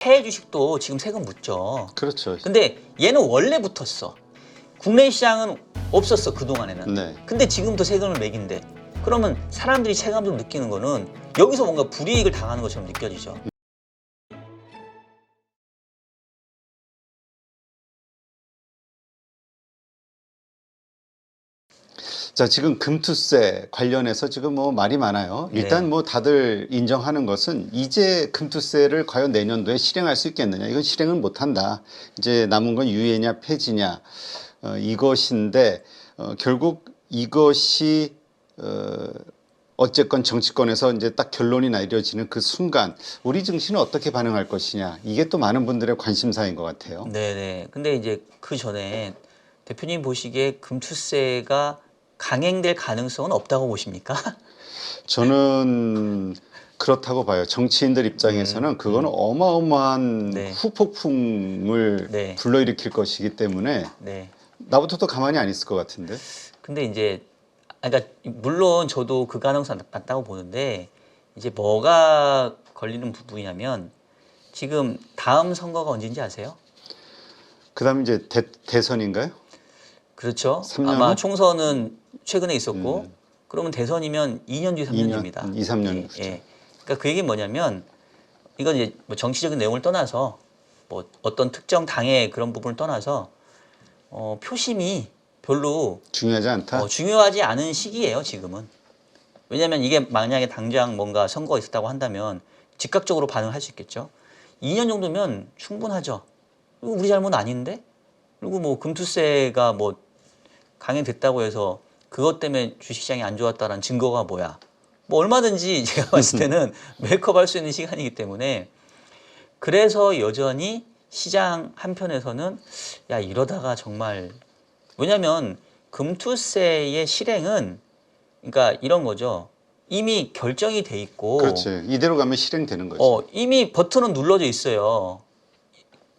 해외 주식도 지금 세금 묻죠. 그렇죠. 근데 얘는 원래 붙었어. 국내 시장은 없었어, 그동안에는. 네. 근데 지금도 세금을 매긴대. 그러면 사람들이 체감적으로 느끼는 거는 여기서 뭔가 불이익을 당하는 것처럼 느껴지죠. 자, 지금 금투세 관련해서 지금 뭐 말이 많아요. 일단 네. 뭐 다들 인정하는 것은 이제 금투세를 과연 내년도에 실행할 수 있겠느냐. 이건 실행을 못 한다. 이제 남은 건 유예냐 폐지냐 이것인데 결국 이것이 어쨌건 정치권에서 이제 딱 결론이 내려지는 그 순간 우리 증시는 어떻게 반응할 것이냐. 이게 또 많은 분들의 관심사인 것 같아요. 네네. 근데 이제 그 전에 대표님 보시기에 금투세가 강행될 가능성은 없다고 보십니까? 저는 그렇다고 봐요. 정치인들 입장에서는 그건 어마어마한 네. 후폭풍을 네. 불러일으킬 것이기 때문에 네. 나부터도 가만히 안 있을 것 같은데. 근데 이제 그러니까 물론 저도 그 가능성 낮다고 보는데 이제 뭐가 걸리는 부분이냐면 지금 다음 선거가 언제인지 아세요? 그다음에 이제 대선인가요? 그렇죠. 3년 아마 후? 총선은 최근에 있었고 그러면 대선이면 2년 뒤 3년 뒤입니다. 2, 3년 예, 후죠. 예. 그러니까 그 얘기는 뭐냐면 이건 이제 뭐 정치적인 내용을 떠나서 뭐 어떤 특정 당의 그런 부분을 떠나서 표심이 별로 중요하지 않다. 중요하지 않은 시기예요, 지금은. 왜냐하면 이게 만약에 당장 뭔가 선거가 있었다고 한다면 즉각적으로 반응할 수 있겠죠. 2년 정도면 충분하죠. 그리고 우리 잘못 아닌데? 그리고 뭐 금투세가 뭐 강행됐다고 해서 그것 때문에 주식시장이 안 좋았다는 증거가 뭐야? 뭐 얼마든지 제가 봤을 때는 메이크업할 수 있는 시간이기 때문에 그래서 여전히 시장 한편에서는 야 이러다가 정말 왜냐하면 금투세의 실행은 그러니까 이런 거죠. 이미 결정이 돼 있고 그렇지. 이대로 가면 실행되는 거지. 이미 버튼은 눌러져 있어요.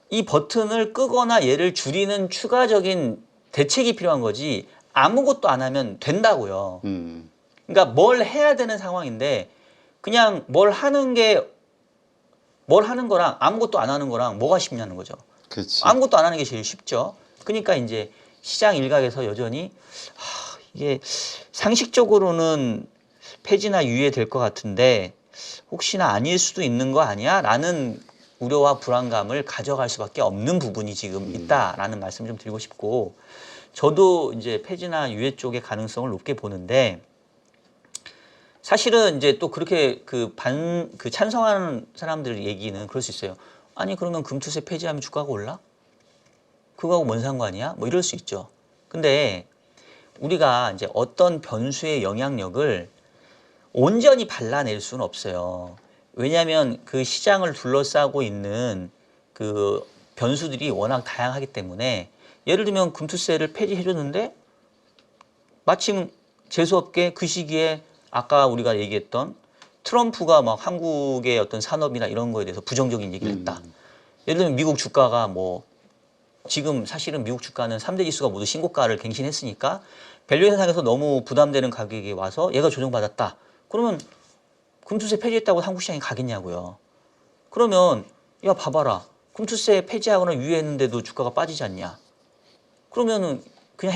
이 버튼을 끄거나 얘를 줄이는 추가적인 대책이 필요한 거지 아무것도 안 하면 된다고요. 그러니까 뭘 해야 되는 상황인데 그냥 뭘 하는 거랑 아무것도 안 하는 거랑 뭐가 쉽냐는 거죠. 그렇지. 아무것도 안 하는 게 제일 쉽죠. 그러니까 이제 시장 일각에서 여전히 이게 상식적으로는 폐지나 유예될 것 같은데 혹시나 아닐 수도 있는 거 아니야? 라는 우려와 불안감을 가져갈 수밖에 없는 부분이 지금 있다라는 말씀을 좀 드리고 싶고 저도 이제 폐지나 유예 쪽의 가능성을 높게 보는데 사실은 이제 또 그렇게 그 찬성하는 사람들 얘기는 그럴 수 있어요. 아니 그러면 금투세 폐지하면 주가가 올라? 그거하고 뭔 상관이야? 뭐 이럴 수 있죠. 근데 우리가 이제 어떤 변수의 영향력을 온전히 발라낼 수는 없어요. 왜냐하면 그 시장을 둘러싸고 있는 그 변수들이 워낙 다양하기 때문에 예를 들면 금투세를 폐지해줬는데 마침 재수없게 그 시기에 아까 우리가 얘기했던 트럼프가 막 한국의 어떤 산업이나 이런 거에 대해서 부정적인 얘기를 했다. 예를 들면 미국 주가가 뭐 지금 사실은 미국 주가는 3대 지수가 모두 신고가를 갱신했으니까 밸류에이션상에서 너무 부담되는 가격이 와서 얘가 조정받았다. 그러면 금투세 폐지했다고 한국 시장이 가겠냐고요. 그러면 야 봐봐라. 금투세 폐지하거나 유예했는데도 주가가 빠지지 않냐. 그러면은 그냥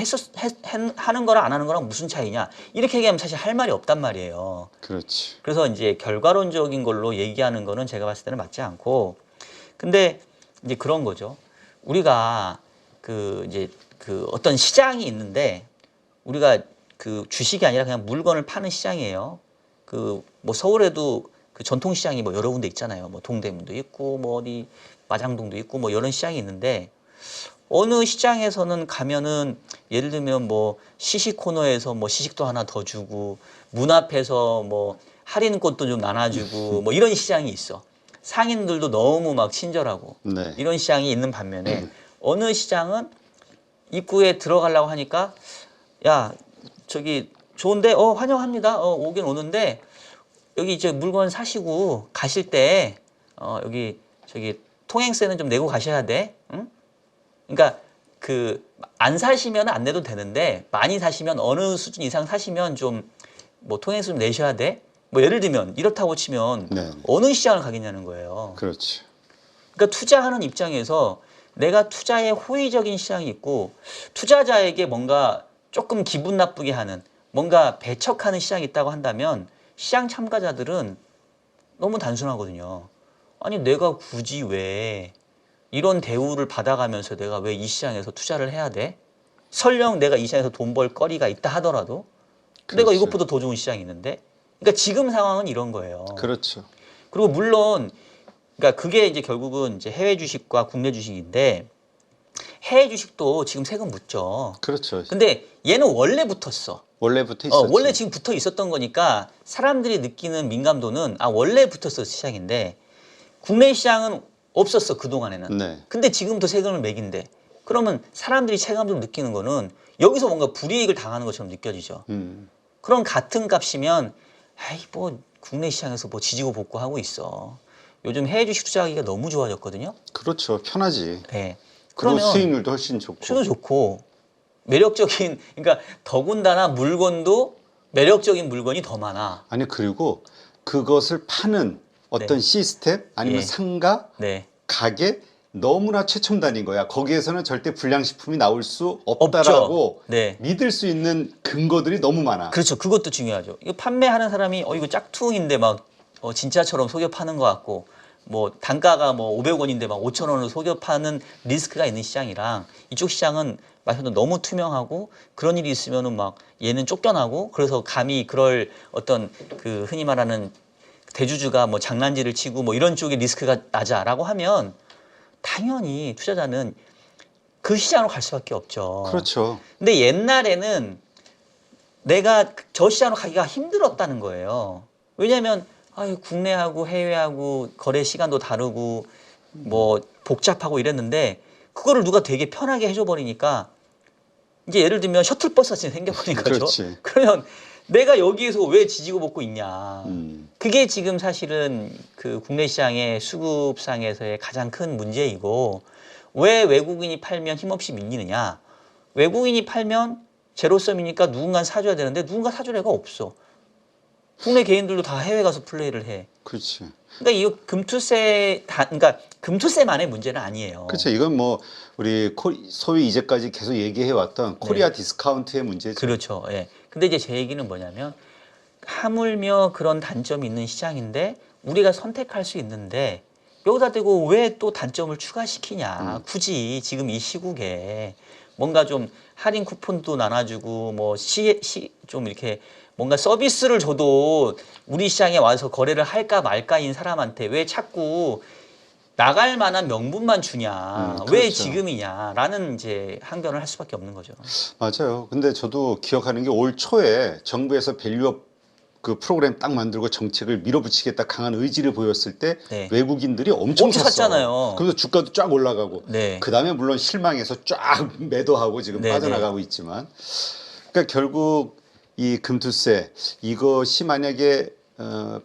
하는 거랑 안 하는 거랑 무슨 차이냐. 이렇게 얘기하면 사실 할 말이 없단 말이에요. 그렇지. 그래서 이제 결과론적인 걸로 얘기하는 거는 제가 봤을 때는 맞지 않고 근데 이제 그런 거죠. 우리가 이제 어떤 시장이 있는데 우리가 그 주식이 아니라 그냥 물건을 파는 시장이에요. 뭐 서울에도 그 전통시장이 뭐 여러 군데 있잖아요. 뭐 동대문도 있고 뭐 어디 마장동도 있고 뭐 이런 시장이 있는데 어느 시장에서는 가면은 예를 들면 뭐 시식 코너에서 뭐 시식도 하나 더 주고 문 앞에서 뭐 할인권도 좀 나눠주고 뭐 이런 시장이 있어. 상인들도 너무 막 친절하고 네. 이런 시장이 있는 반면에 어느 시장은 입구에 들어가려고 하니까 야 저기 좋은데 환영합니다. 오긴 오는데 여기 이제 물건 사시고 가실 때 여기 저기 통행세는 좀 내고 가셔야 돼. 응? 그러니까 안 사시면 안 내도 되는데 많이 사시면 어느 수준 이상 사시면 좀 뭐 통행세 좀 내셔야 돼. 뭐 예를 들면 이렇다고 치면 네. 어느 시장을 가겠냐는 거예요. 그렇지. 그러니까 투자하는 입장에서 내가 투자에 호의적인 시장이 있고 투자자에게 뭔가 조금 기분 나쁘게 하는 뭔가 배척하는 시장이 있다고 한다면 시장 참가자들은 너무 단순하거든요. 아니 내가 굳이 왜 이런 대우를 받아가면서 내가 왜 이 시장에서 투자를 해야 돼? 설령 내가 이 시장에서 돈 벌 거리가 있다 하더라도 내가 그렇죠. 이것보다 더 좋은 시장이 있는데 그러니까 지금 상황은 이런 거예요. 그렇죠. 그리고 물론 그러니까 그게 이제 결국은 이제 해외 주식과 국내 주식인데 해외 주식도 지금 세금 묻죠. 그렇죠. 근데 얘는 원래 붙었어. 원래부터 있었죠. 원래 지금 붙어 있었던 거니까 사람들이 느끼는 민감도는 원래 붙었어 시장인데 국내 시장은 없었어 그동안에는. 네. 근데 지금부터 세금을 매긴대. 그러면 사람들이 체감적으로 느끼는 거는 여기서 뭔가 불이익을 당하는 것처럼 느껴지죠. 그럼 같은 값이면 아이 뭐 국내 시장에서 뭐 지지고 볶고 하고 있어. 요즘 해외 주식 투자하기가 너무 좋아졌거든요. 그렇죠. 편하지. 네. 그리고 그러면 수익률도 훨씬 좋고. 수도 좋고 매력적인 그러니까 더군다나 물건도 매력적인 물건이 더 많아. 아니 그리고 그것을 파는 어떤 네. 시스템 아니면 예. 상가, 네. 가게 너무나 최첨단인 거야. 거기에서는 절대 불량식품이 나올 수 없다라고 없죠. 네. 믿을 수 있는 근거들이 너무 많아. 그렇죠. 그것도 중요하죠. 이거 판매하는 사람이 이거 짝퉁인데 막 진짜처럼 속여 파는 것 같고 뭐 단가가 뭐 500원인데 막 5,000원을 속여 파는 리스크가 있는 시장이랑 이쪽 시장은 말씀대로 너무 투명하고 그런 일이 있으면은 막 얘는 쫓겨나고 그래서 감히 그럴 어떤 그 흔히 말하는 대주주가 뭐 장난질을 치고 뭐 이런 쪽에 리스크가 나자라고 하면 당연히 투자자는 그 시장으로 갈 수밖에 없죠. 그렇죠. 근데 옛날에는 내가 저 시장으로 가기가 힘들었다는 거예요. 왜냐하면 국내하고 해외하고 거래 시간도 다르고 뭐 복잡하고 이랬는데 그거를 누가 되게 편하게 해줘 버리니까 이제 예를 들면 셔틀버스가 지금 생겨버린 거죠. 그렇지. 그러면 내가 여기에서 왜 지지고 볶고 있냐. 음. 그게 지금 사실은 그 국내 시장의 수급상에서의 가장 큰 문제이고 왜 외국인이 팔면 힘없이 밀리느냐. 외국인이 팔면 제로섬이니까 누군가 사줘야 되는데 누군가 사줄 애가 없어. 국내 개인들도 다 해외 가서 플레이를 해. 그렇지. 그러니까 이거 그러니까 금투세만의 문제는 아니에요. 그렇죠. 이건 뭐 우리 소위 이제까지 계속 얘기해 왔던 코리아 디스카운트의 문제죠. 그렇죠. 예. 근데 이제 제 얘기는 뭐냐면 하물며 그런 단점이 있는 시장인데 우리가 선택할 수 있는데 여기다 대고 왜 또 단점을 추가시키냐. 굳이 지금 이 시국에 뭔가 좀 할인 쿠폰도 나눠주고 뭐 좀 이렇게 뭔가 서비스를 줘도 우리 시장에 와서 거래를 할까 말까인 사람한테 왜 자꾸 나갈 만한 명분만 주냐, 왜 그렇죠. 지금이냐라는 이제 항변을 할 수밖에 없는 거죠. 맞아요. 근데 저도 기억하는 게 올 초에 정부에서 밸류업 그 프로그램 딱 만들고 정책을 밀어붙이겠다 강한 의지를 보였을 때 네. 외국인들이 엄청 샀어. 샀잖아요. 그래서 주가도 쫙 올라가고 네. 그다음에 물론 실망해서 쫙 매도하고 지금 네, 빠져나가고 있지만 그러니까 결국 이 금투세 이것이 만약에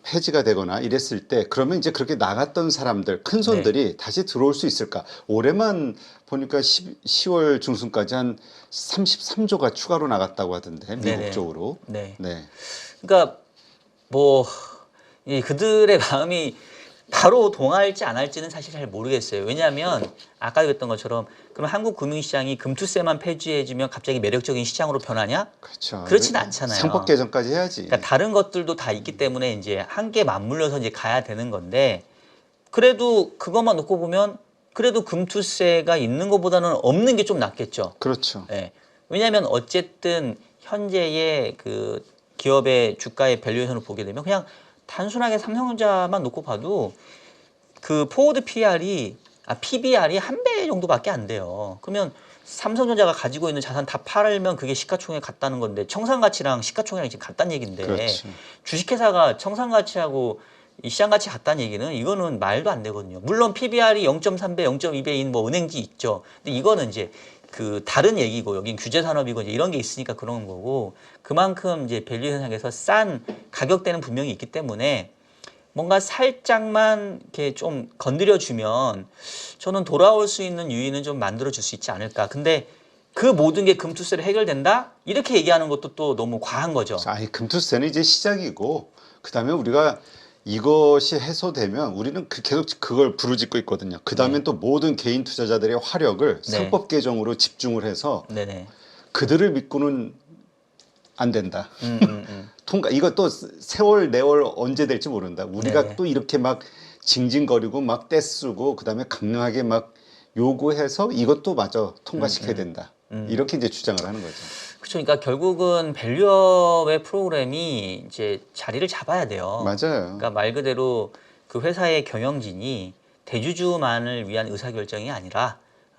폐지가 되거나 이랬을 때 그러면 이제 그렇게 나갔던 사람들 큰 손들이 다시 들어올 수 있을까? 올해만 보니까 10월 중순까지 한 33조가 추가로 나갔다고 하던데 미국 네네. 쪽으로. 네. 네. 그러니까 뭐 그들의 마음이 바로 동할지 안 할지는 사실 잘 모르겠어요. 왜냐하면 아까 그랬던 것처럼 그럼 한국 금융시장이 금투세만 폐지해주면 갑자기 매력적인 시장으로 변하냐? 그렇죠. 그렇진 않잖아요. 상법 개정까지 해야지. 그러니까 다른 것들도 다 있기 때문에 이제 함께 맞물려서 이제 가야 되는 건데 그래도 그것만 놓고 보면 그래도 금투세가 있는 것보다는 없는 게 좀 낫겠죠. 그렇죠. 예. 왜냐하면 어쨌든 현재의 그 기업의 주가의 밸류에이션을 보게 되면 그냥 단순하게 삼성전자만 놓고 봐도 그 포워드 PR이 PBR이 1배 정도밖에 안 돼요. 그러면 삼성전자가 가지고 있는 자산 다 팔면 그게 시가총액 같다는 건데 청산가치랑 시가총액이랑 지금 같다는 얘기인데 그렇죠. 주식회사가 청산가치하고 이 시장가치 같다는 얘기는 이거는 말도 안 되거든요. 물론 PBR이 0.3배, 0.2배인 뭐 은행지 있죠. 근데 이거는 이제 그 다른 얘기고 여긴 규제 산업이고 이제 이런 게 있으니까 그런 거고 그만큼 이제 밸류 현상에서 싼 가격대는 분명히 있기 때문에 뭔가 살짝만 이렇게 좀 건드려 주면 저는 돌아올 수 있는 유인은 좀 만들어 줄 수 있지 않을까. 근데 그 모든 게 금투세로 해결된다? 이렇게 얘기하는 것도 또 너무 과한 거죠. 아니 금투세는 이제 시작이고 그다음에 우리가 이것이 해소되면 우리는 계속 그걸 부르짖고 있거든요. 그 다음엔 네. 또 모든 개인 투자자들의 화력을 네. 상법 개정으로 집중을 해서 네네. 그들을 믿고는 안 된다. 음, 음, 음. 이거 또 세월 내월 언제 될지 모른다. 우리가 네네. 또 이렇게 막 징징거리고 막 떼쓰고 그다음에 강력하게 막 요구해서 이것도 마저 통과시켜야 된다. 이렇게 이제 주장을 하는 거죠. 그렇죠. 그러니까 결국은 밸류업의 프로그램이 이제 자리를 잡아야 돼요. 맞아요. 그러니까 말 그대로 그 회사의 경영진이 대주주만을 위한 의사결정이 아니라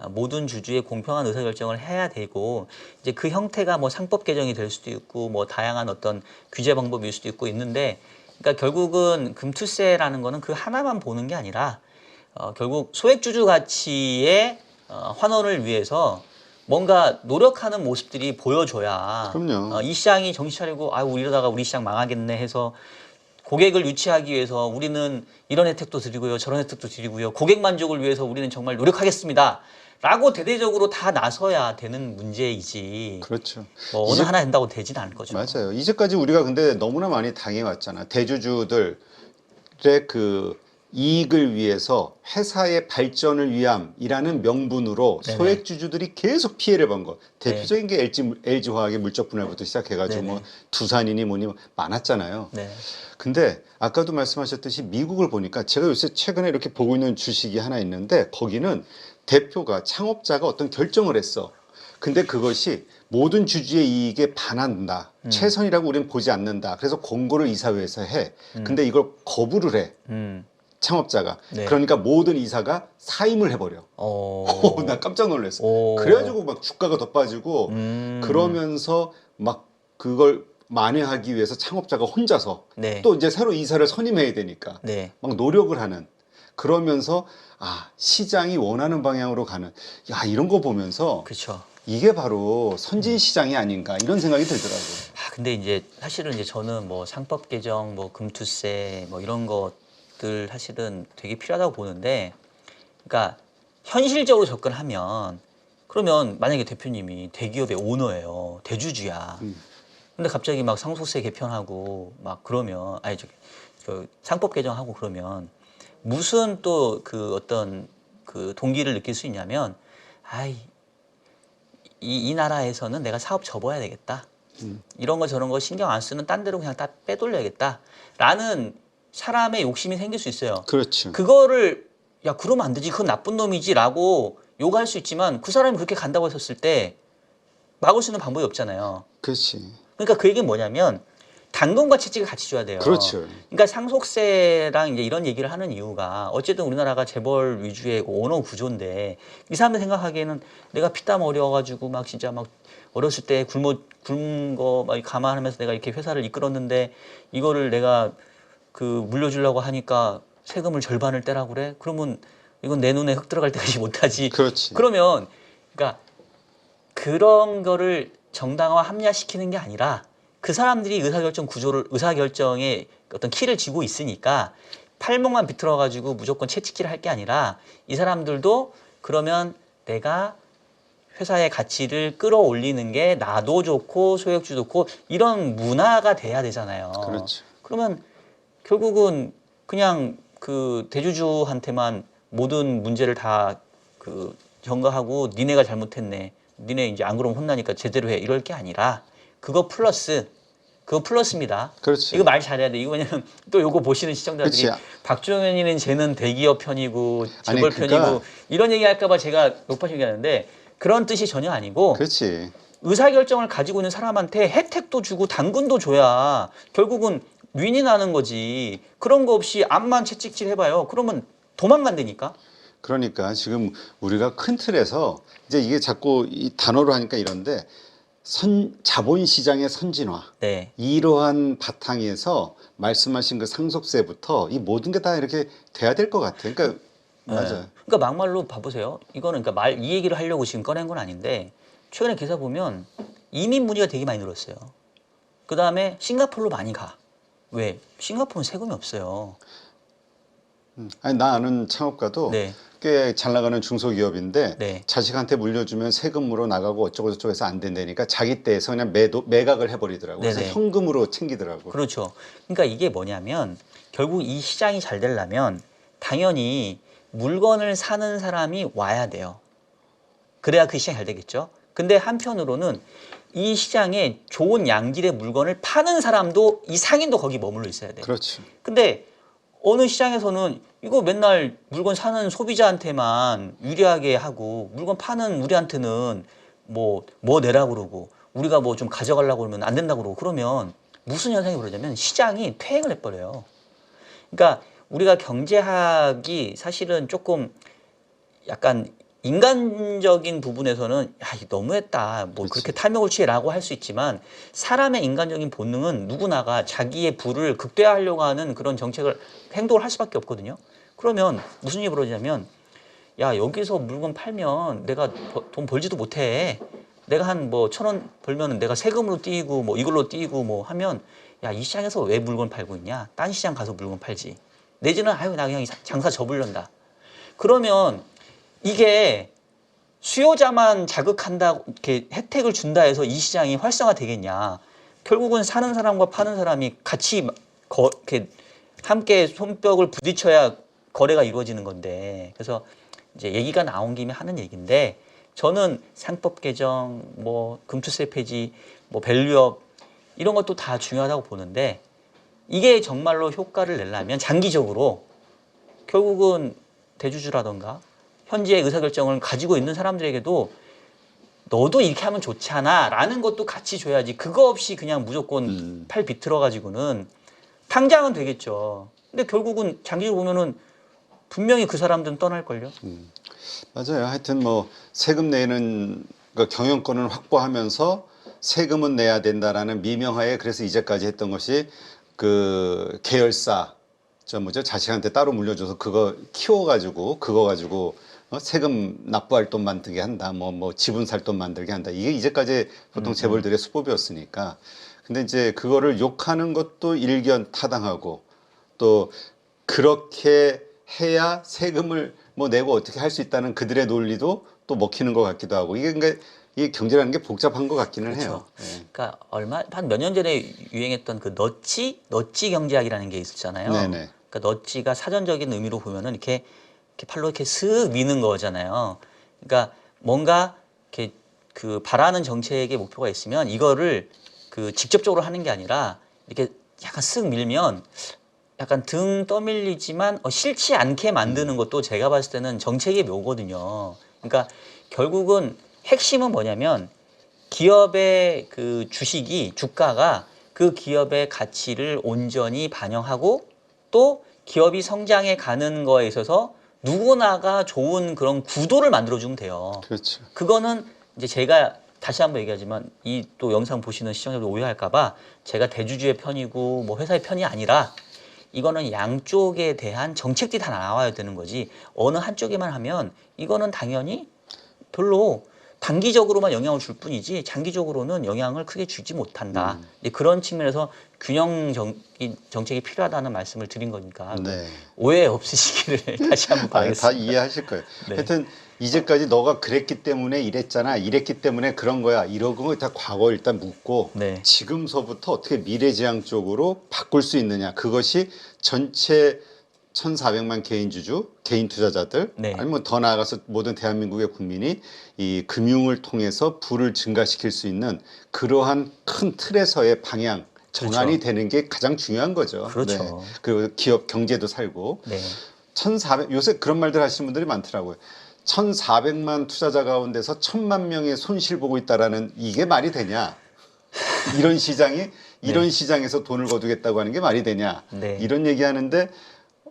모든 주주의 공평한 의사결정을 해야 되고 이제 그 형태가 뭐 상법 개정이 될 수도 있고 뭐 다양한 어떤 규제 방법일 수도 있고 있는데 그러니까 결국은 금투세라는 거는 그 하나만 보는 게 아니라 결국 소액주주 가치의 환원을 위해서 뭔가 노력하는 모습들이 보여줘야 그럼요. 이 시장이 정신 차리고 아유 이러다가 우리 시장 망하겠네 해서 고객을 유치하기 위해서 우리는 이런 혜택도 드리고요 저런 혜택도 드리고요 고객 만족을 위해서 우리는 정말 노력하겠습니다 라고 대대적으로 다 나서야 되는 문제이지 그렇죠. 뭐 어느 하나 된다고 되진 않을 거죠. 맞아요. 이제까지 우리가 근데 너무나 많이 당해왔잖아. 대주주들의 그 이익을 위해서 회사의 발전을 위함이라는 명분으로 네네. 소액주주들이 계속 피해를 본 것. 네. 대표적인 게 LG화학의 물적 분할부터 시작해가지고 네네. 뭐 두산이니 뭐니 많았잖아요. 네. 근데 아까도 말씀하셨듯이 미국을 보니까 제가 요새 최근에 이렇게 보고 있는 주식이 하나 있는데 거기는 대표가 창업자가 어떤 결정을 했어. 근데 그것이 모든 주주의 이익에 반한다. 최선이라고 우리는 보지 않는다. 그래서 공고를 이사회에서 해. 근데 이걸 거부를 해. 음. 창업자가. 네. 그러니까 모든 이사가 사임을 해버려. 나 깜짝 놀랐어. 오. 그래가지고 막 주가가 더 빠지고 그러면서 막 그걸 만회하기 위해서 창업자가 혼자서 네. 또 이제 새로 이사를 선임해야 되니까 네. 막 노력을 하는 그러면서 시장이 원하는 방향으로 가는 이런 거 보면서 그렇죠. 이게 바로 선진 시장이 아닌가 이런 생각이 들더라고요. 근데 이제 사실은 이제 저는 뭐 상법 개정, 뭐 금투세, 뭐 이런 것들 사실은 되게 필요하다고 보는데, 그러니까 현실적으로 접근하면 그러면 만약에 대표님이 대기업의 오너예요, 대주주야. 근데 갑자기 막 상속세 개편하고 막 그러면 그 상법 개정하고 그러면 무슨 또 그 어떤 그 동기를 느낄 수 있냐면 이 나라에서는 내가 사업 접어야 되겠다. 이런 거 저런 거 신경 안 쓰는 딴 데로 그냥 다 빼돌려야겠다. 라는 사람의 욕심이 생길 수 있어요. 그렇죠. 그거를 야 그러면 안 되지. 그건 나쁜 놈이지 라고 욕할 수 있지만 그 사람이 그렇게 간다고 했었을 때 막을 수 있는 방법이 없잖아요. 그렇지. 그러니까 그 얘기는 뭐냐면 당근과 채찍을 같이 줘야 돼요. 그렇죠. 그러니까 상속세랑 이제 이런 얘기를 하는 이유가 어쨌든 우리나라가 재벌 위주의 오너 구조인데 이 사람들 생각하기에는 내가 피땀 어려워가지고 막 진짜 막 어렸을 때 굶은 거 막 감안하면서 내가 이렇게 회사를 이끌었는데 이거를 내가 그 물려주려고 하니까 세금을 절반을 떼라고 그래? 그러면 이건 내 눈에 흙 들어갈 때까지 못하지. 그렇지. 그러면 그러니까 그런 거를 정당화 합리화시키는 게 아니라 그 사람들이 의사결정의 어떤 키를 쥐고 있으니까 팔목만 비틀어가지고 무조건 채찍질을 할 게 아니라 이 사람들도 그러면 내가 회사의 가치를 끌어올리는 게 나도 좋고 소액주 좋고 이런 문화가 돼야 되잖아요. 그렇죠. 그러면 결국은 그냥 그 대주주한테만 모든 문제를 다 그 전가하고 니네가 잘못했네. 니네 이제 안 그러면 혼나니까 제대로 해. 이럴 게 아니라 그거 플러스입니다. 그렇지. 이거 말 잘해야 돼. 이거 왜냐면 또 요거 보시는 시청자들이 그렇지. 박주영이는 쟤는 대기업 편이고 아니, 재벌 그러니까 편이고 이런 얘기 할까 봐 제가 높아지게 하는데 그런 뜻이 전혀 아니고 그렇지. 의사결정을 가지고 있는 사람한테 혜택도 주고 당근도 줘야 결국은 윈이 나는 거지. 그런 거 없이 앞만 채찍질 해봐요. 그러면 도망간다니까. 그러니까 지금 우리가 큰 틀에서 이제 이게 자꾸 이 단어로 하니까 이런데 자본시장의 선진화 네. 이러한 바탕에서 말씀하신 그 상속세부터 이 모든 게 다 이렇게 돼야 될 것 같아요. 그러니까 맞아요. 그러니까 막말로 봐보세요. 이거는 그러니까 이 얘기를 하려고 지금 꺼낸 건 아닌데 최근에 기사 보면 이민 문의가 되게 많이 늘었어요. 그 다음에 싱가포르로 많이 가. 왜? 싱가포르는 세금이 없어요. 아니 나 아는 창업가도 네. 꽤 잘 나가는 중소기업인데 네. 자식한테 물려주면 세금으로 나가고 어쩌고 저쩌고 해서 안 된다니까 자기 떼에서 그냥 매각을 해버리더라고. 그래서 네네. 현금으로 챙기더라고. 그렇죠. 그러니까 이게 뭐냐면 결국 이 시장이 잘 되려면 당연히 물건을 사는 사람이 와야 돼요. 그래야 그 시장이 잘 되겠죠. 근데 한편으로는 이 시장에 좋은 양질의 물건을 파는 사람도 이 상인도 거기 머물러 있어야 돼요. 그렇죠. 근데 어느 시장에서는 이거 맨날 물건 사는 소비자한테만 유리하게 하고 물건 파는 우리한테는 뭐 내라고 그러고 우리가 뭐 좀 가져가려고 그러면 안 된다고 그러고 그러면 무슨 현상이 벌어지냐면 시장이 퇴행을 해버려요. 그러니까 우리가 경제학이 사실은 조금 약간 인간적인 부분에서는 야, 이거 너무했다. 뭐 그치. 그렇게 탐욕을 취해라고 할 수 있지만 사람의 인간적인 본능은 누구나가 자기의 부를 극대화하려고 하는 그런 정책을 행동을 할 수밖에 없거든요. 그러면 무슨 일이 벌어지냐면 야, 여기서 물건 팔면 내가 돈 벌지도 못해. 내가 한 뭐 1,000원 벌면은 내가 세금으로 띄고 뭐 이걸로 띄고 뭐 하면 야, 이 시장에서 왜 물건 팔고 있냐? 딴 시장 가서 물건 팔지. 내지는 아유, 나 그냥 장사 접으련다. 그러면 이게 수요자만 자극한다, 이렇게 혜택을 준다 해서 이 시장이 활성화 되겠냐. 결국은 사는 사람과 파는 사람이 같이 이렇게 함께 손뼉을 부딪혀야 거래가 이루어지는 건데. 그래서 이제 얘기가 나온 김에 하는 얘기인데 저는 상법 개정, 뭐 금투세 폐지, 뭐 밸류업 이런 것도 다 중요하다고 보는데 이게 정말로 효과를 내려면 장기적으로 결국은 대주주라던가 현지의 의사결정을 가지고 있는 사람들에게도 너도 이렇게 하면 좋잖아 라는 것도 같이 줘야지 그거 없이 그냥 무조건 팔 비틀어 가지고는 당장은 되겠죠. 근데 결국은 장기적으로 보면은 분명히 그 사람들은 떠날걸요. 맞아요. 하여튼 뭐 세금 내는 그러니까 경영권을 확보하면서 세금은 내야 된다라는 미명하에 그래서 이제까지 했던 것이 그 계열사 저 뭐죠 자식한테 따로 물려줘서 그거 키워가지고 그거 가지고 세금 납부할 돈 만들게 한다. 뭐 지분 살 돈 만들게 한다. 이게 이제까지 보통 재벌들의 수법이었으니까. 근데 이제 그거를 욕하는 것도 일견 타당하고 또 그렇게 해야 세금을 뭐 내고 어떻게 할 수 있다는 그들의 논리도 또 먹히는 것 같기도 하고 이게 그러니까 이 경제라는 게 복잡한 것 같기는 해요. 예. 그러니까 한 몇 년 전에 유행했던 그 너찌 경제학이라는 게 있었잖아요. 네네. 그러니까 너찌가 사전적인 의미로 보면은 이렇게 팔로 이렇게 슥 미는 거잖아요. 그러니까 뭔가 이렇게 그 바라는 정책의 목표가 있으면 이거를 그 직접적으로 하는 게 아니라 이렇게 약간 슥 밀면 약간 등 떠밀리지만 싫지 않게 만드는 것도 제가 봤을 때는 정책의 묘거든요. 그러니까 결국은 핵심은 뭐냐면 기업의 그 주가가 그 기업의 가치를 온전히 반영하고 또 기업이 성장해 가는 거에 있어서 누구나가 좋은 그런 구도를 만들어주면 돼요. 그렇죠. 그거는 이제 제가 다시 한번 얘기하지만 이 또 영상 보시는 시청자들 오해할까봐 제가 대주주의 편이고 뭐 회사의 편이 아니라 이거는 양쪽에 대한 정책들이 다 나와야 되는 거지 어느 한쪽에만 하면 이거는 당연히 별로 단기적으로만 영향을 줄 뿐이지 장기적으로는 영향을 크게 주지 못한다. 그런 측면에서 균형적인 정책이 필요하다는 말씀을 드린 거니까 네. 오해 없으시기를 다시 한번 다 바라겠습니다. 이해하실 거예요. 네. 하여튼 이제까지 너가 그랬기 때문에 이랬잖아. 이랬기 때문에 그런 거야. 이러고 다 과거 일단 묻고 네. 지금서부터 어떻게 미래지향적으로 바꿀 수 있느냐. 그것이 전체 1,400만 개인주주, 개인 투자자들 네. 아니면 더 나아가서 모든 대한민국의 국민이 이 금융을 통해서 부를 증가시킬 수 있는 그러한 큰 틀에서의 방향 전환이 그렇죠. 되는 게 가장 중요한 거죠. 그렇죠. 네. 그리고 기업 경제도 살고 네. 1,400 요새 그런 말들 하시는 분들이 많더라고요. 1,400만 투자자 가운데서 1,000만 명의 손실 보고 있다라는 이게 말이 되냐? 이런 시장이 이런 시장에서 돈을 거두겠다고 하는 게 말이 되냐? 네. 이런 얘기하는데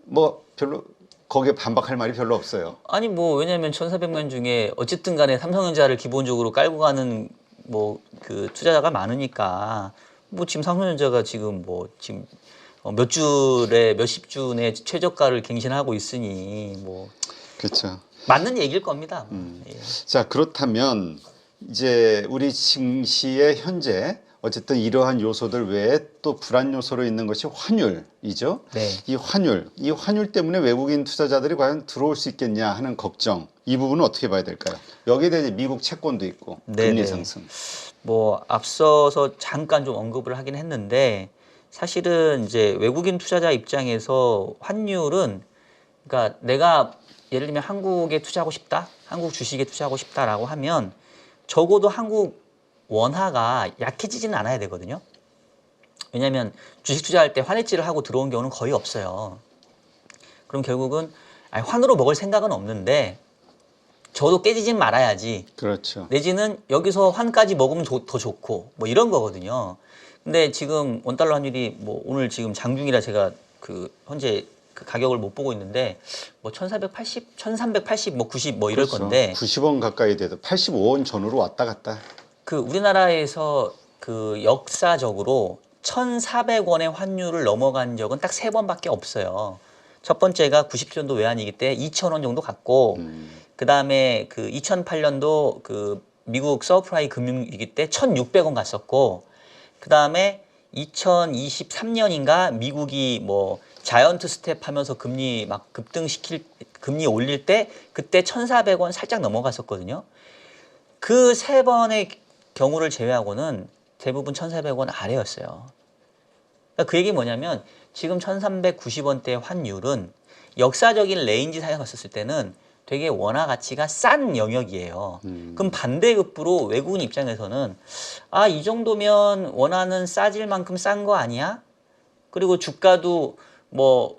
뭐 별로 거기에 반박할 말이 별로 없어요. 아니 뭐 왜냐면 1,400만 중에 어쨌든 간에 삼성전자를 기본적으로 깔고 가는 뭐 그 투자자가 많으니까 뭐 지금 삼성전자가 지금 뭐 지금 몇십 주 내 최저가를 갱신하고 있으니 뭐 그렇죠. 맞는 얘기일 겁니다. 예. 자, 그렇다면 이제 우리 증시의 현재 어쨌든 이러한 요소들 외에 또 불안 요소로 있는 것이 환율이죠. 네. 이 환율 때문에 외국인 투자자들이 과연 들어올 수 있겠냐 하는 걱정, 이 부분은 어떻게 봐야 될까요? 여기에 대해 미국 채권도 있고 네, 금리 네. 상승. 뭐 앞서서 잠깐 좀 언급을 하긴 했는데 사실은 이제 외국인 투자자 입장에서 환율은 그러니까 내가 예를 들면 한국에 투자하고 싶다, 한국 주식에 투자하고 싶다라고 하면 적어도 한국 원화가 약해지지는 않아야 되거든요. 왜냐하면 주식 투자할 때 환해지를 하고 들어온 경우는 거의 없어요. 그럼 결국은 아니, 환으로 먹을 생각은 없는데 저도 깨지진 말아야지. 그렇죠. 내지는 여기서 환까지 먹으면 더 좋고 뭐 이런 거거든요. 근데 지금 원달러 환율이 뭐 오늘 지금 장중이라 제가 그 현재 그 가격을 못 보고 있는데 뭐 1480, 1380, 뭐 90 뭐 이럴 그렇죠. 건데 90원 가까이 돼도 85원 전후로 왔다 갔다. 그 우리나라에서 그 역사적으로 1,400원의 환율을 넘어간 적은 딱 3번밖에 없어요. 첫 번째가 90년도 외환위기 때 2,000원 정도 갔고 그다음에 그 2008년도 그 미국 서프라이 금융위기 때 1,600원 갔었고 그다음에 2023년인가 미국이 뭐 자이언트 스텝 하면서 금리 막 금리 올릴 때 그때 1,400원 살짝 넘어갔었거든요. 그 3번의 경우를 제외하고는 대부분 1,400원 아래였어요. 그러니까 그 얘기 뭐냐면 지금 1,390원대 환율은 역사적인 레인지 상에서 봤을 때는 되게 원화 가치가 싼 영역이에요. 그럼 반대급부로 외국인 입장에서는 아, 이 정도면 원화는 싸질 만큼 싼 거 아니야? 그리고 주가도 뭐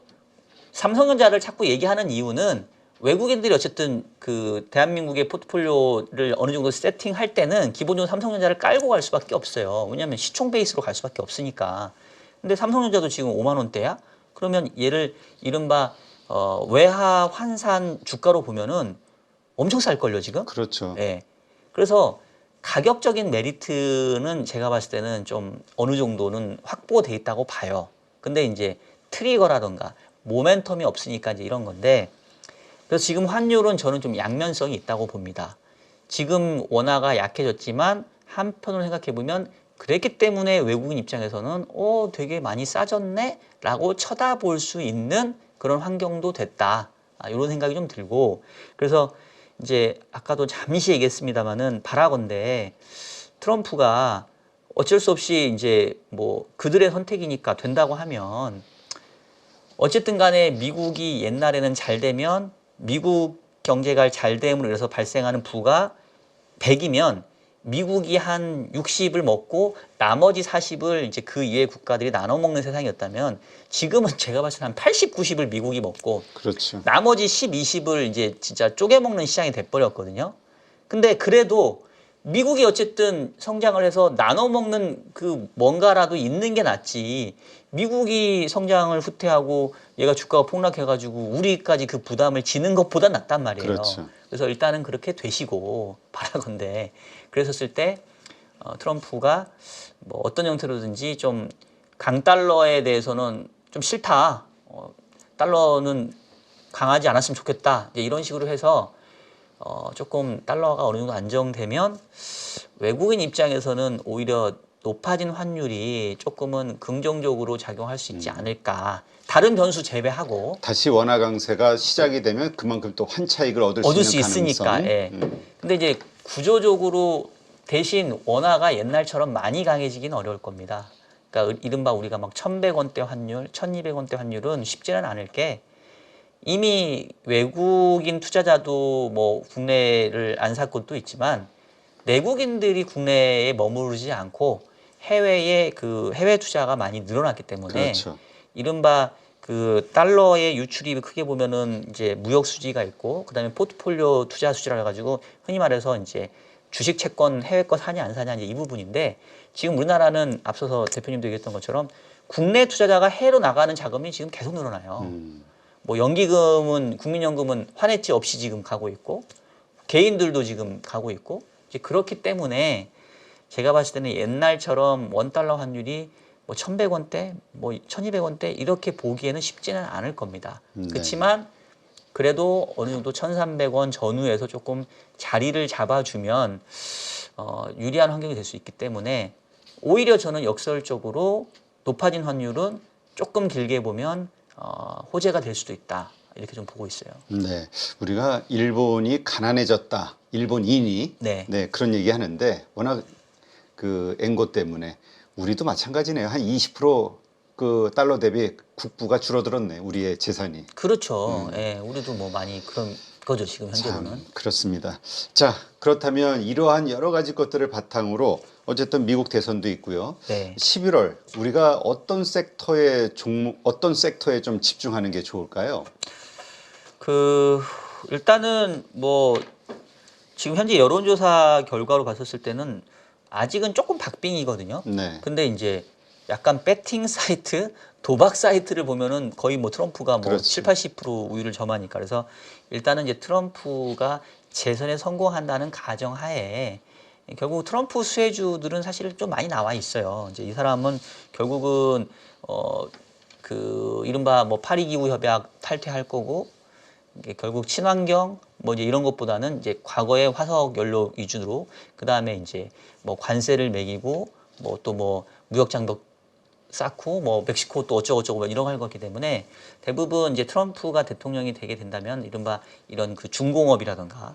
삼성전자를 자꾸 얘기하는 이유는 외국인들이 어쨌든 그 대한민국의 포트폴리오를 어느 정도 세팅할 때는 기본적으로 삼성전자를 깔고 갈 수밖에 없어요. 왜냐하면 시총 베이스로 갈 수밖에 없으니까. 근데 삼성전자도 지금 5만 원대야? 그러면 얘를 이른바 외화 환산 주가로 보면은 엄청 쌀걸요 지금? 그렇죠. 예. 그래서 가격적인 메리트는 제가 봤을 때는 좀 어느 정도는 확보돼 있다고 봐요. 근데 이제 트리거라던가 모멘텀이 없으니까 이제 이런 건데 그래서 지금 환율은 저는 좀 양면성이 있다고 봅니다. 지금 원화가 약해졌지만 한편으로 생각해 보면 그랬기 때문에 외국인 입장에서는 되게 많이 싸졌네 라고 쳐다볼 수 있는 그런 환경도 됐다. 이런 생각이 좀 들고 그래서 이제 아까도 잠시 얘기했습니다마는 바라건대 트럼프가 어쩔 수 없이 이제 뭐 그들의 선택이니까 된다고 하면 어쨌든 간에 미국이 옛날에는 잘 되면 미국 경제가 잘 됨으로 인해서 발생하는 부가 100이면 미국이 한 60을 먹고 나머지 40을 이제 그 이외의 국가들이 나눠 먹는 세상이었다면 지금은 제가 봤을 때 한 80, 90을 미국이 먹고 그렇죠. 나머지 10, 20을 이제 진짜 쪼개 먹는 시장이 돼버렸거든요. 근데 그래도 미국이 어쨌든 성장을 해서 나눠 먹는 그 뭔가라도 있는 게 낫지. 미국이 성장을 후퇴하고 얘가 주가가 폭락해가지고 우리까지 그 부담을 지는 것보다 낫단 말이에요. 그렇죠. 그래서 일단은 그렇게 되시고 바라건대 그랬었을 때 트럼프가 뭐 어떤 형태로든지 좀 강달러에 대해서는 좀 싫다. 달러는 강하지 않았으면 좋겠다. 이제 이런 식으로 해서 조금 달러가 어느 정도 안정되면 외국인 입장에서는 오히려 높아진 환율이 조금은 긍정적으로 작용할 수 있지 않을까. 다른 변수 제외하고 다시 원화 강세가 시작이 되면 그만큼 또 환차익을 얻을 수 수 있는 있으니까. 가능성. 예. 근데 이제 구조적으로 대신 원화가 옛날처럼 많이 강해지기는 어려울 겁니다. 그러니까 이른바 우리가 막 1,100원대 환율, 1,200원대 환율은 쉽지는 않을 게 이미 외국인 투자자도 뭐 국내를 안 살 것도 있지만 내국인들이 국내에 머무르지 않고 해외에 그 해외 투자가 많이 늘어났기 때문에 그렇죠. 이른바 그 달러의 유출이 크게 보면은 이제 무역 수지가 있고 그다음에 포트폴리오 투자 수지라 해가지고 흔히 말해서 이제 주식 채권 해외 거 사냐 안 사냐 이제 이 부분인데 지금 우리나라는 앞서서 대표님도 얘기했던 것처럼 국내 투자자가 해외로 나가는 자금이 지금 계속 늘어나요. 뭐 연기금은 국민연금은 환해지 없이 지금 가고 있고 개인들도 지금 가고 있고 이제 그렇기 때문에 제가 봤을 때는 옛날처럼 원달러 환율이 뭐 1,100원대, 뭐 1,200원대 이렇게 보기에는 쉽지는 않을 겁니다. 네. 그렇지만 그래도 어느 정도 1,300원 전후에서 조금 자리를 잡아주면 유리한 환경이 될 수 있기 때문에 오히려 저는 역설적으로 높아진 환율은 조금 길게 보면 호재가 될 수도 있다. 이렇게 좀 보고 있어요. 네, 우리가 일본이 가난해졌다, 일본인이 네. 네, 그런 얘기 하는데 워낙 그 엔고 때문에 우리도 마찬가지네요. 한 20%그 달러 대비 국부가 줄어들었네, 우리의 재산이. 그렇죠. 예, 우리도 뭐 많이 그런 거죠, 지금 현재로는. 참 그렇습니다. 자, 그렇다면 이러한 여러 가지 것들을 바탕으로 어쨌든 미국 대선도 있고요. 네. 11월 우리가 어떤 섹터에 종목, 어떤 섹터에 좀 집중하는 게 좋을까요? 일단은 뭐 지금 현재 여론조사 결과로 봤었을 때는 아직은 조금 박빙이거든요. 네. 근데 이제 약간 배팅 사이트, 도박 사이트를 보면은 거의 뭐 트럼프가 뭐 그렇죠. 7, 80% 우위를 점하니까. 그래서 일단은 이제 트럼프가 재선에 성공한다는 가정하에 결국 트럼프 수혜주들은 사실 좀 많이 나와 있어요. 이제 이 사람은 결국은 이른바 뭐 파리 기후 협약 탈퇴할 거고, 이게 결국 친환경 뭐 이제 이런 것보다는 이제 과거의 화석 연료 위주로, 그 다음에 이제 뭐 관세를 매기고 뭐 또 뭐 무역 장벽 쌓고 뭐 멕시코 또 어쩌고저쩌고 뭐 이런 거 할 거기 때문에 대부분 이제 트럼프가 대통령이 되게 된다면 이른바 이런 그 중공업이라든가,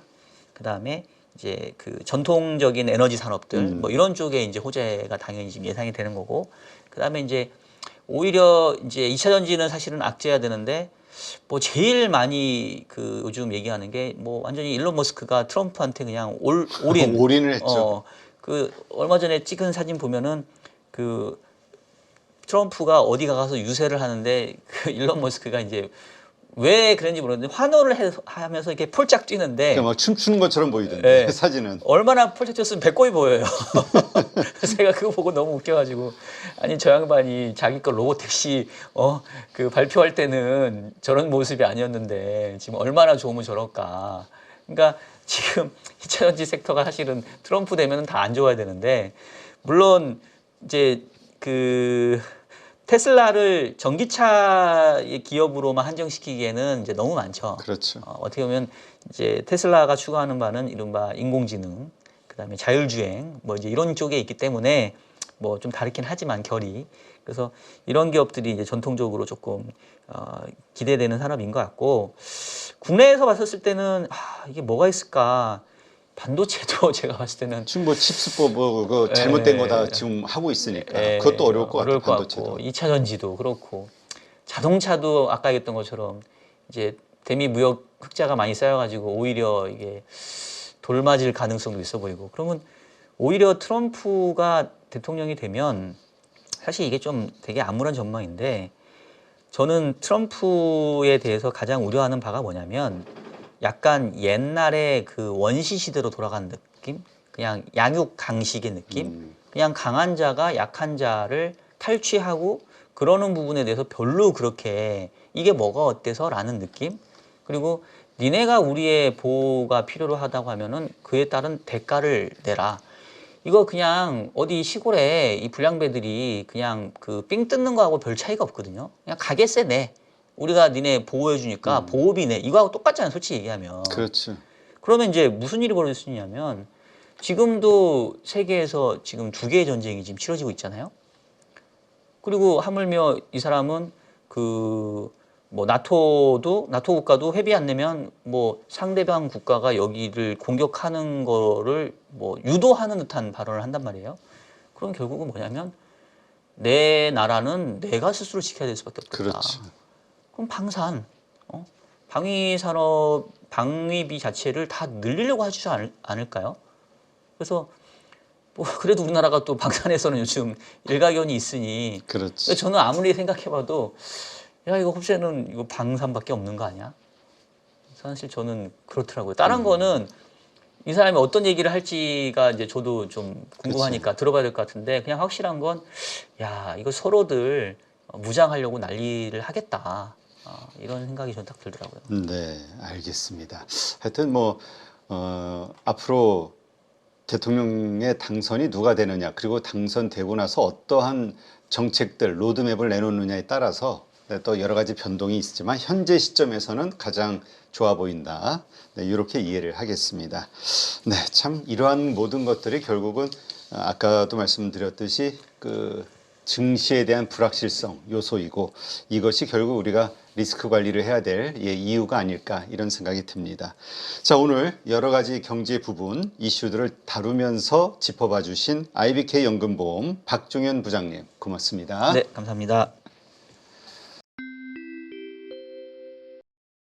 그 다음에 이제 그 전통적인 에너지 산업들 뭐 이런 쪽에 이제 호재가 당연히 지금 예상이 되는 거고, 그 다음에 이제 오히려 이제 2차 전지는 사실은 악재야 되는데, 뭐 제일 많이 그 요즘 얘기하는 게 뭐 완전히 일론 머스크가 트럼프한테 그냥 올인. 올인을 했죠. 그 얼마 전에 찍은 사진 보면은 그 트럼프가 어디 가서 유세를 하는데 그 일론 머스크가 이제 왜 그런지 모르겠는데 환호를 하면서 이렇게 폴짝 뛰는데, 그러니까 막 춤추는 것처럼 보이던데 네. 사진은. 얼마나 폴짝 뛰었으면 배꼽이 보여요. 그래서 제가 그거 보고 너무 웃겨가지고, 아니 저 양반이 자기 거 로보택시 그 발표할 때는 저런 모습이 아니었는데 지금 얼마나 좋으면 저럴까. 그러니까 지금 2차 전지 섹터가 사실은 트럼프 되면 다 안 좋아야 되는데, 물론 이제 그 테슬라를 전기차 기업으로만 한정시키기에는 이제 너무 많죠. 그렇죠. 어떻게 보면 이제 테슬라가 추구하는 바는 이른바 인공지능, 그다음에 자율주행 뭐 이제 이런 쪽에 있기 때문에 뭐 좀 다르긴 하지만 결이. 그래서 이런 기업들이 이제 전통적으로 조금 기대되는 산업인 것 같고, 국내에서 봤었을 때는 이게 뭐가 있을까? 반도체도 제가 봤을 때는 지금 뭐 칩스법 그 잘못된 예. 거 다 지금 하고 있으니까 그것도 어려울 것 같아요. 반도체도. 2차 전지도 그렇고, 자동차도 아까 얘기했던 것처럼 이제 대미 무역 흑자가 많이 쌓여가지고 오히려 이게 돌맞을 가능성도 있어 보이고, 그러면 오히려 트럼프가 대통령이 되면 사실 이게 좀 되게 암울한 전망인데, 저는 트럼프에 대해서 가장 우려하는 바가 뭐냐면 약간 옛날에 그 원시 시대로 돌아가는 느낌? 그냥 양육 강식의 느낌? 그냥 강한 자가 약한 자를 탈취하고 그러는 부분에 대해서 별로 그렇게 이게 뭐가 어때서 라는 느낌? 그리고 니네가 우리의 보호가 필요로 하다고 하면은 그에 따른 대가를 내라. 이거 그냥 어디 시골에 이 불량배들이 그냥 그 삥 뜯는 거하고 별 차이가 없거든요. 그냥 가게세 내. 우리가 니네 보호해 주니까 보호비 내. 이거하고 똑같잖아요, 솔직히 얘기하면. 그렇죠. 그러면 이제 무슨 일이 벌어질 수 있냐면, 지금도 세계에서 지금 2개의 전쟁이 지금 치러지고 있잖아요. 그리고 하물며 이 사람은 그 뭐 나토 국가도 회비 안 내면 뭐 상대방 국가가 여기를 공격하는 거를 뭐 유도하는 듯한 발언을 한단 말이에요. 그럼 결국은 뭐냐면 내 나라는 내가 스스로 지켜야 될 수밖에 없겠다. 그렇죠. 그럼 방산, 방위 산업 방위비 자체를 다 늘리려고 하지 않을까요? 그래서 뭐 그래도 우리나라가 또 방산에서는 요즘 일가견이 있으니, 그렇지. 저는 아무리 생각해봐도 야 이거 흡세는 이거 방산밖에 없는 거 아니야? 사실 저는 그렇더라고요. 다른 거는 이 사람이 어떤 얘기를 할지가 이제 저도 좀 궁금하니까 들어봐야 될 것 같은데, 그냥 확실한 건 야 이거 서로들 무장하려고 난리를 하겠다. 이런 생각이 저는 딱 들더라고요. 네, 알겠습니다. 하여튼 뭐 앞으로 대통령의 당선이 누가 되느냐, 그리고 당선되고 나서 어떠한 정책들, 로드맵을 내놓느냐에 따라서 네, 또 여러 가지 변동이 있지만 현재 시점에서는 가장 좋아 보인다. 네, 이렇게 이해를 하겠습니다. 네, 참 이러한 모든 것들이 결국은 아까도 말씀드렸듯이 그 증시에 대한 불확실성 요소이고 이것이 결국 우리가 리스크 관리를 해야 될 이유가 아닐까 이런 생각이 듭니다. 자, 오늘 여러 가지 경제 부분 이슈들을 다루면서 짚어봐 주신 IBK 연금보험 박종현 부장님 고맙습니다. 네, 감사합니다.